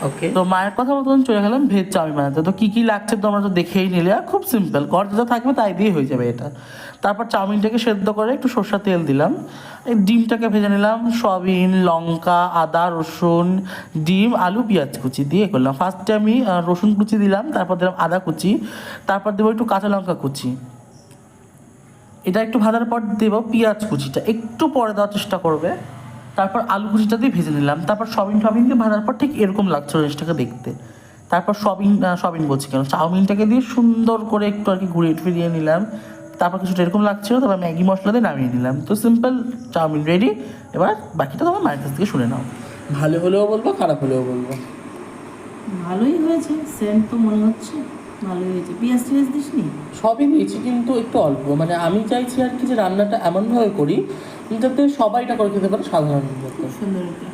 ওকে, তো মায়ের কথা মতন চলে গেলাম ভেজ চাউমিন বানাতে। তো কী কী লাগছে তোমরা তো দেখেই নিলে, আর খুব সিম্পল, ঘর যেটা থাকবে তাই দিয়ে হয়ে যাবে এটা। তারপর চাউমিনটাকে সেদ্ধ করে একটু সর্ষের তেল দিলাম, এই ডিমটাকে ভেজে নিলাম, সয়াবিন, লঙ্কা, আদা, রসুন, ডিম, আলু, পেঁয়াজ কুচি দিয়ে করলাম। ফার্স্টে আমি রসুন কুচি দিলাম, তারপর দিলাম আদা কুচি, তারপর দেবো একটু কাঁচা লঙ্কা কুচি। এটা একটু ভাজার পর দেবো পেঁয়াজ কুচিটা, একটু পরে দেওয়ার চেষ্টা করবে। তারপর আলু কুচিটা দিয়ে ভেজে নিলাম। তারপর সবিন দিয়ে ভাজার পর ঠিক এরকম লাগছে জিনিসটাকে দেখতে। তারপর সবিন বলছি কেন, চাউমিনটাকে দিয়ে সুন্দর করে একটু আর কি ঘুরিয়ে ফিরিয়ে নিলাম। তারপর কিছুটা এরকম লাগছিল, তারপর ম্যাগি মশলা দিয়ে নামিয়ে নিলাম। তো সিম্পল চাউমিন রেডি। এবার বাকিটা তোমার মায়ের কাছ থেকে শুনে নাও। ভালো হলেও বলবো, খারাপ হলেও বলবো। ভালোই হয়েছে, সেন্ট তো মনে হচ্ছে ভালোই হয়েছে। পেঁয়াজ টিয়াজ দিসনি? সবই দিয়েছি কিন্তু একটু অল্প, মানে আমি চাইছি আর কি যে রান্নাটা এমনভাবে করি যাতে সবাই এটা করে খেতে পারে সাধারণ মতো। সুন্দর হয়েছে।